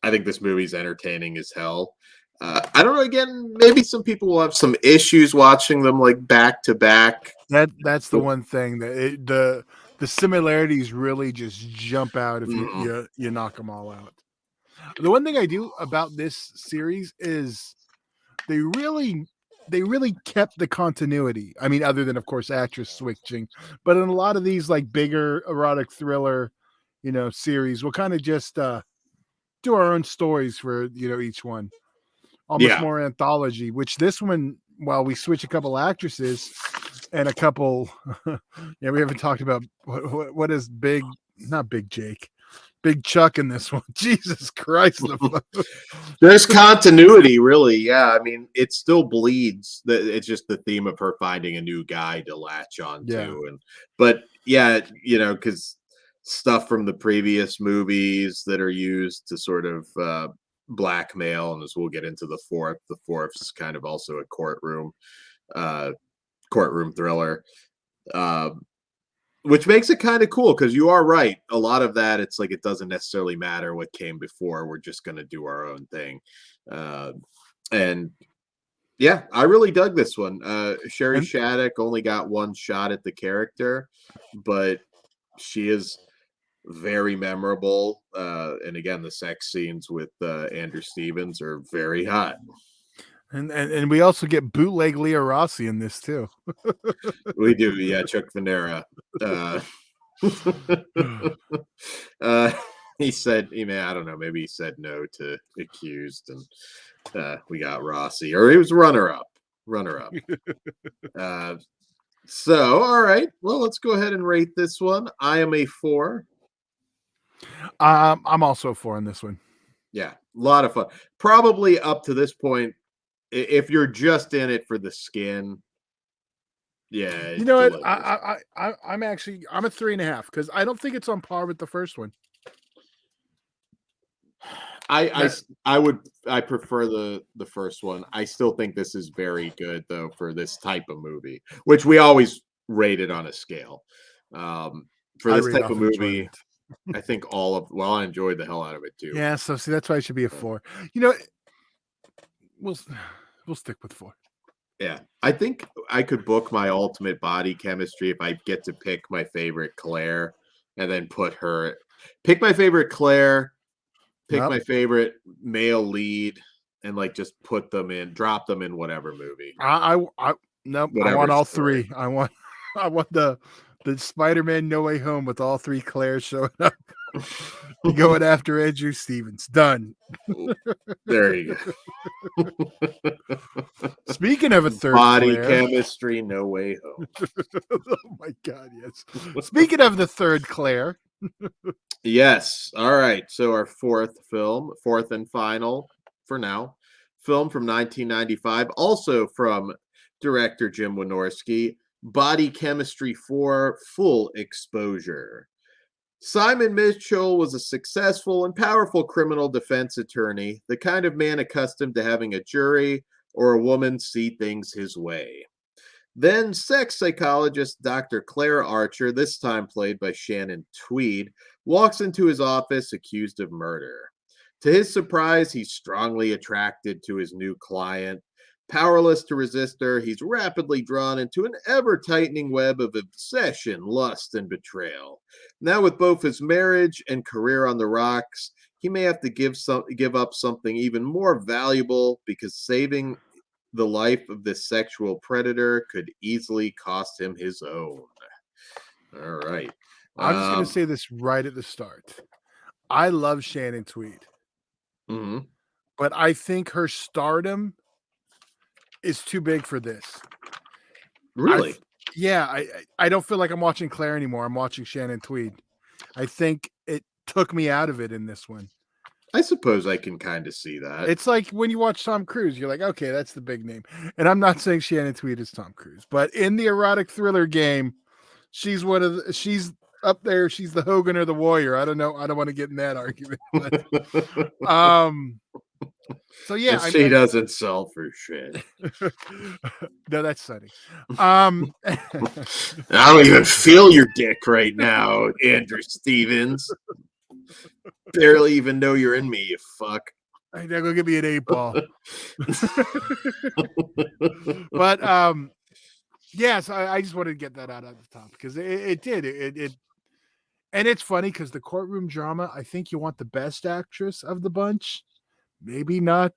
I think this movie's entertaining as hell. I don't know. Again, maybe some people will have some issues watching them like back to back.
That's the one thing that the similarities really just jump out if you knock them all out. The one thing I do about this series is they really kept the continuity. I mean, other than of course actress switching, but in a lot of these like bigger erotic thriller, series, we'll kind of just do our own stories for each one. almost more anthology. Which this one, while we switch a couple actresses and a couple, we haven't talked about what is not Big Jake. Big Chuck in this one. Jesus Christ.
There's continuity, really. Yeah. I mean, it still bleeds. It's just the theme of her finding a new guy to latch on to. But yeah, because stuff from the previous movies that are used to sort of blackmail, and as we'll get into the fourth's kind of also a courtroom thriller. Which makes it kind of cool because you are right. A lot of that, it's like it doesn't necessarily matter what came before. We're just going to do our own thing. And yeah, I really dug this one. Sherry Shattuck only got one shot at the character, but she is very memorable. And again, the sex scenes with Andrew Stevens are very hot.
And we also get bootleg Leah Rossi in this too.
We do, yeah. Chuck Venera. He said, I don't know, maybe he said no to accused, and we got Rossi, or he was runner up. So, all right. Well, let's go ahead and rate this one. I am a 4.
I'm also a 4 on this one.
Yeah, a lot of fun. Probably up to this point, if you're just in it for the skin, yeah.
You know what? I'm a 3.5 because I don't think it's on par with the first one.
I prefer the first one. I still think this is very good though for this type of movie, which we always rate it on a scale. For this type of movie, I think I enjoyed the hell out of it too.
Yeah, so see, that's why it should be a 4. We'll stick with 4.
Yeah, I think I could book my ultimate body chemistry if I get to pick my favorite Claire and then pick my favorite Claire, my favorite male lead, and just drop them in whatever movie.
I want all 3. I want the Spider-Man No Way Home with all 3 Claires showing up. Going after Andrew Stevens. Done.
There you go.
Speaking of a third
body
Claire,
chemistry, No Way Home.
Oh my God, yes. Speaking of the third Claire.
Yes. All right. So our fourth and final for now, film from 1995, also from director Jim Wynorski, Body Chemistry 4: Full Exposure. Simon Mitchell was a successful and powerful criminal defense attorney, the kind of man accustomed to having a jury or a woman see things his way. Then sex psychologist Dr. Claire Archer, this time played by Shannon Tweed, walks into his office accused of murder. To his surprise, he's strongly attracted to his new client. Powerless to resist her, he's rapidly drawn into an ever-tightening web of obsession, lust, and betrayal. Now, with both his marriage and career on the rocks, he may have to give up something even more valuable, because saving the life of this sexual predator could easily cost him his own. All right.
I'm just going to say this right at the start. I love Shannon Tweed.
Mm-hmm.
But I think her stardom is too big for this.
Really?
I don't feel like I'm watching Claire anymore. I'm watching Shannon Tweed. I think it took me out of it in this one.
I suppose I can kind of see that.
It's like when you watch Tom Cruise, you're like, okay, that's the big name. And I'm not saying Shannon Tweed is Tom Cruise, but in the erotic thriller game, she's up there. She's the Hogan or the Warrior. I don't know. I don't want to get in that argument. But, so yeah,
she doesn't sell for shit.
No, that's Sunny.
I don't even feel your dick right now, Andrew Stevens. Barely even know you're in me, you fuck.
I gotta go give me an 8-ball. But yes, I just wanted to get that out at the top because it did. And it's funny because the courtroom drama, I think you want the best actress of the bunch. Maybe not.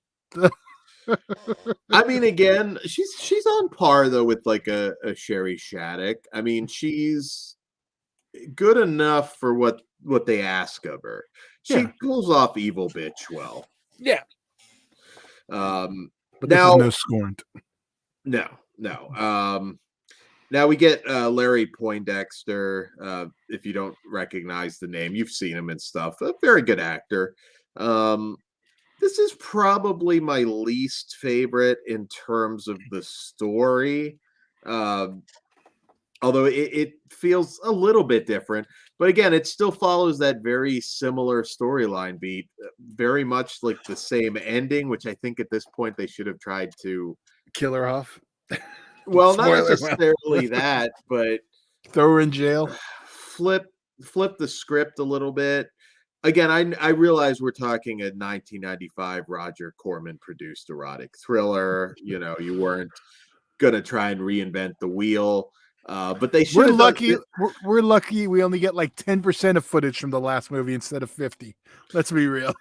I mean, again, she's on par though with like a Sherry Shattuck. I mean, she's good enough for what they ask of her. She pulls off evil bitch well.
Yeah. But
now,
this is no Scorned.
no. Now we get Larry Poindexter. If you don't recognize the name, you've seen him and stuff. A very good actor. This is probably my least favorite in terms of the story. Although it feels a little bit different. But again, it still follows that very similar storyline beat, very much like the same ending, which I think at this point they should have tried to.
Kill her off.
Well, not
Spoiler,
necessarily that, but
throw her in jail.
flip the script a little bit. Again, I realize we're talking a 1995 Roger Corman produced erotic thriller. You know, you weren't gonna try and reinvent the wheel. But they should
We're
have
lucky.
done
We're lucky. We only get like 10% of footage from the last movie instead of 50. Let's be real.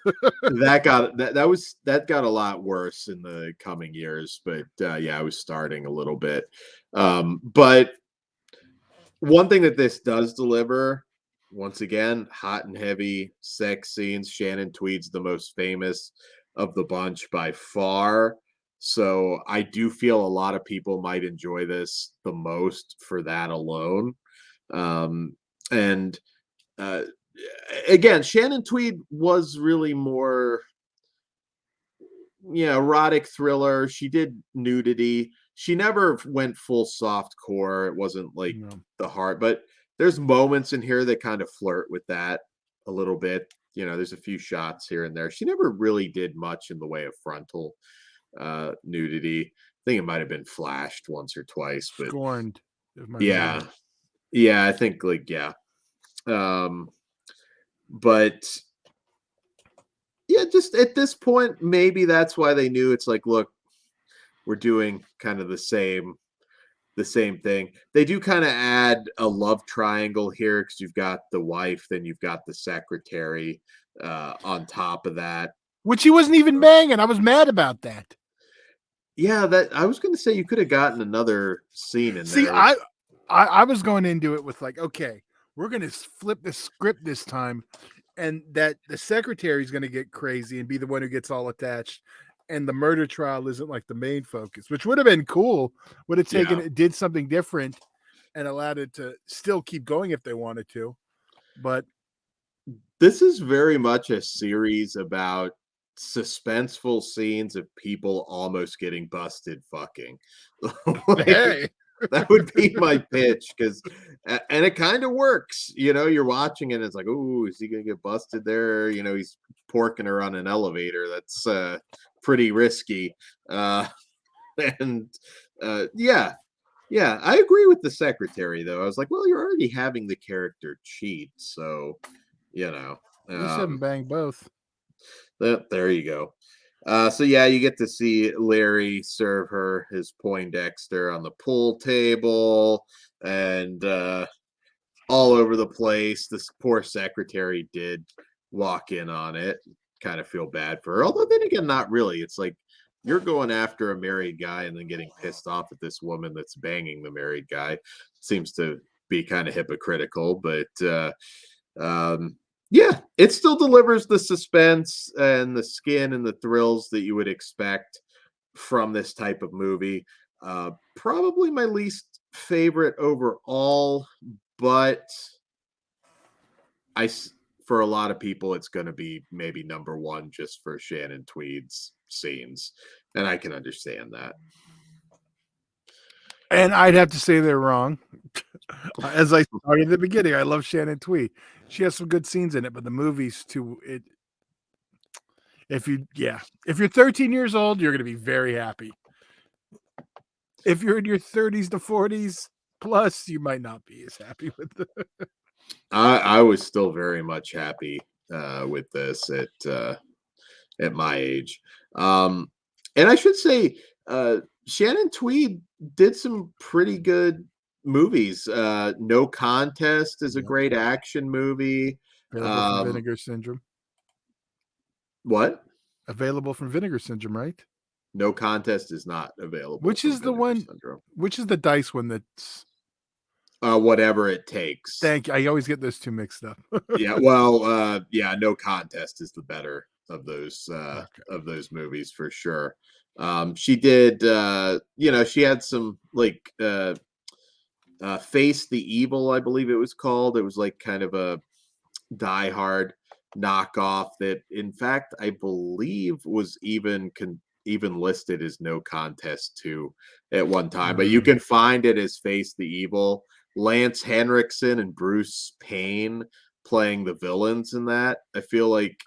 that got a lot worse in the coming years. But yeah, I was starting a little bit. But one thing that this does deliver, once again, hot and heavy sex scenes. Shannon Tweed's the most famous of the bunch by far. So I do feel a lot of people might enjoy this the most for that alone. And again, Shannon Tweed was really more, erotic thriller. She did nudity. She never went full soft core. It wasn't like the heart, but there's moments in here that kind of flirt with that a little bit. There's a few shots here and there. She never really did much in the way of frontal nudity. I think it might have been flashed once or twice, but
Scorned.
Yeah, I think but yeah, just at this point, maybe that's why they knew. It's like, look, we're doing kind of the same thing. They do kind of add a love triangle here because you've got the wife, then you've got the secretary on top of that,
which he wasn't even banging. I was mad about that.
Yeah, that I was going to say you could have gotten another scene in there.
I was going into it with like, okay, we're going to flip the script this time, and that the secretary is going to get crazy and be the one who gets all attached, and the murder trial isn't like the main focus, which would have been cool. Would have taken it, did something different, and allowed it to still keep going if they wanted to. But
this is very much a series about suspenseful scenes of people almost getting busted fucking.
Hey.
That would be my pitch, and it kind of works. You're watching it and it's like, oh, is he gonna get busted there? He's porking her on an elevator. That's pretty risky. Yeah, I agree with the secretary though. I was like, well, you're already having the character cheat, so
at least haven't banged both.
There you go. So yeah, you get to see Larry serve her his Poindexter on the pool table and all over the place. This poor secretary did walk in on it. Kind of feel bad for her. Although then again, not really. It's like you're going after a married guy and then getting pissed off at this woman that's banging the married guy. Seems to be kind of hypocritical, but yeah, it still delivers the suspense and the skin and the thrills that you would expect from this type of movie. Probably my least favorite overall, but for a lot of people, it's going to be maybe number one just for Shannon Tweed's scenes, and I can understand that.
And I'd have to say they're wrong. As I started in the beginning, I love Shannon Tweed. She has some good scenes in it, but the movie's too. If you're 13 years old, you're going to be very happy. If you're in your 30s to 40s plus, you might not be as happy with it.
I was still very much happy with this at my age, and I should say Shannon Tweed did some pretty good movies. No Contest is a great action movie.
Available from Vinegar Syndrome.
What?
Available from Vinegar Syndrome, right?
No Contest is not available.
Which is the one? Syndrome. Which is the dice one that's?
Whatever It Takes.
Thank you. I always get those two mixed up.
Yeah. Well, No Contest is the better of those
Okay.
movies for sure. She did, she had some like Face the Evil, I believe it was called. It was like kind of a Die Hard knockoff that, in fact, I believe was even listed as No Contest 2 at one time. But you
Mm,
can find it as Face the Evil. Lance Henriksen and Bruce Payne playing the villains in that. I feel like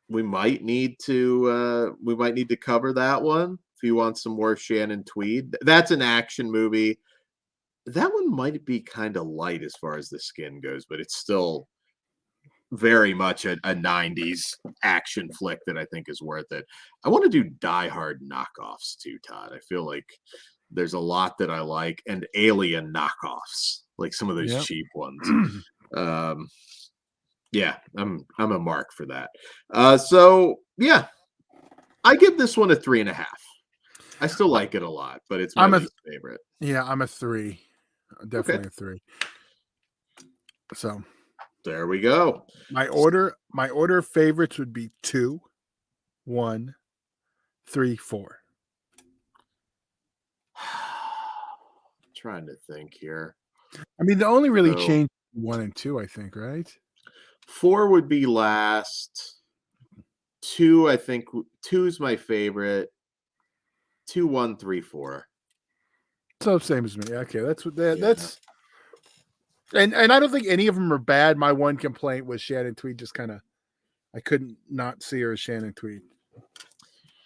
we might need to cover that one if you want some more Shannon Tweed. That's an action movie. That one might be kind of light as far as the skin goes, but it's still very much a 90s action flick that I think is worth it. I want to do Die Hard knockoffs too, Todd. I feel like there's a lot that I like, and Alien knockoffs, like some of those
yep.
cheap ones. Um, yeah, I'm a mark for that. So yeah, I give this one a 3.5. I still like it a lot, but it's my
I'm a
least favorite.
I'm a 3.
Okay,
Definitely a 3. So
there we go.
my order of favorites would be 2, 1, 3, 4.
Trying to think here.
I mean, the only really
So
change 1 and 2, I think, right?
4 would be last. 2, I think 2 is my favorite. 2, 1, 3, 4.
So same as me. Okay, that's what
Yeah,
that's and I don't think any of them are bad. My one complaint was Shannon Tweed just kind of I couldn't not see her as Shannon Tweed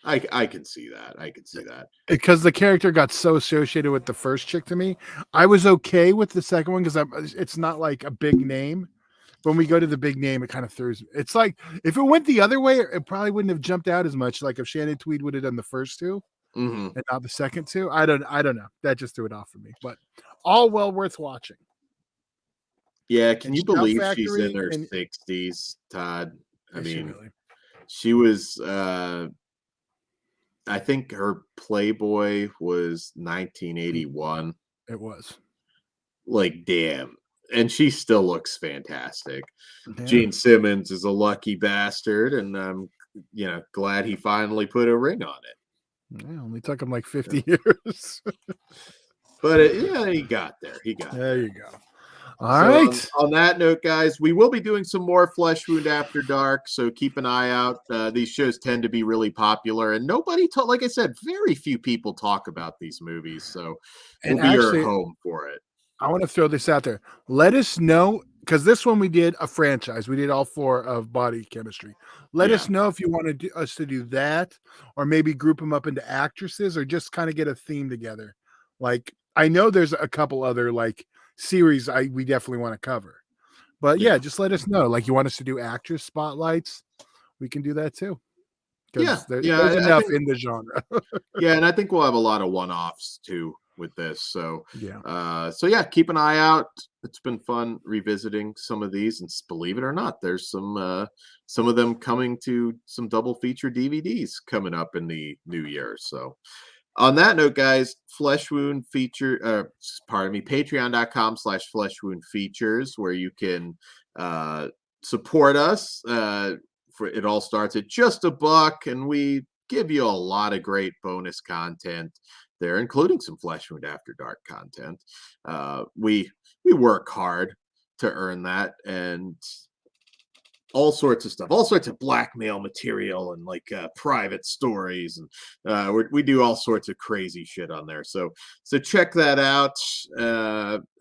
I can see that. I can see that.
because the character got so associated with the first chick to me. I was okay with the second one because it's not like a big name. When we go to the big name, it kind of throws. It's like if it went the other way, it probably wouldn't have jumped out as much. Like if Shannon Tweed would have done the first two
Mhm.
and not the second two. I don't know. That just threw it off for me. But all well worth watching.
Yeah, can
And
you
Shout
believe she's in
Factory
her
and
60s, Todd? I
is she
mean,
really?
she was I think her Playboy was 1981.
It was.
Like, damn. And she still looks fantastic.
Yeah.
Gene Simmons is a lucky bastard, and I'm, glad he finally put a ring on it.
Yeah, only took him like 50 years.
But yeah, he got there. He got
There
there.
you go. All
So
right.
on that note, guys, we will be doing some more Flesh Wound After Dark. So keep an eye out. These shows tend to be really popular, and like I said, very few people talk about these movies. So
And
we'll be your
actually,
home for it.
I want to throw this out there. Let us know because this one we did a franchise. We did all 4 of Body Chemistry. Let
Yeah.
us know if you want us to do that, or maybe group them up into actresses, or just kind of get a theme together. Like I know there's a couple other like series we definitely want to cover. But yeah,
Yeah.
just let us know. Like you want us to do actress spotlights, we can do that too.
Yeah.
Because
Yeah.
there's
I
enough
think,
in the genre.
yeah. And I think we'll have a lot of one offs too with this. So,
Yeah.
so yeah, keep an eye out. It's been fun revisiting some of these, and believe it or not, there's some of them coming to some double feature DVDs coming up in the new year. So, on that note, guys, Flesh Wound patreon.com/Flesh Wound Features, where you can support us. It all starts at just $1, and we give you a lot of great bonus content there, including some Flesh Wound After Dark content. We work hard to earn that, and all sorts of stuff, all sorts of blackmail material, and like private stories, and we do all sorts of crazy shit on there. So check that out.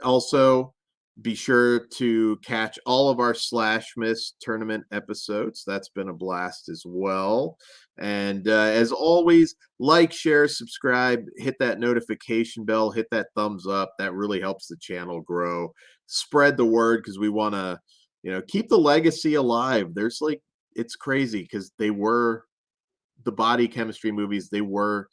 Also, be sure to catch all of our Slash Miss tournament episodes. That's been a blast as well. And as always, like, share, subscribe, hit that notification bell, hit that thumbs up. That really helps the channel grow. Spread the word because we want to keep the legacy alive. It's crazy because they were the Body Chemistry movies. They were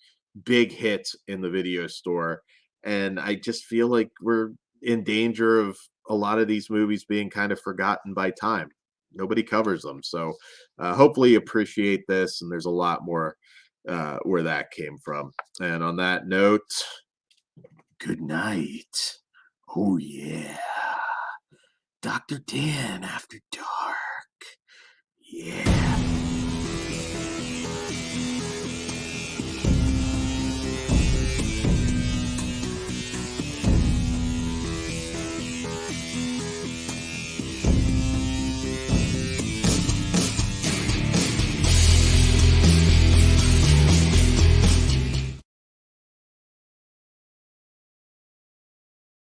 big hits in the video store. And I just feel like we're in danger of a lot of these movies being kind of forgotten by time. Nobody covers them. So hopefully you appreciate this. And there's a lot more where that came from. And on that note, good night. Oh, yeah. Dr. Dan After Dark. Yeah.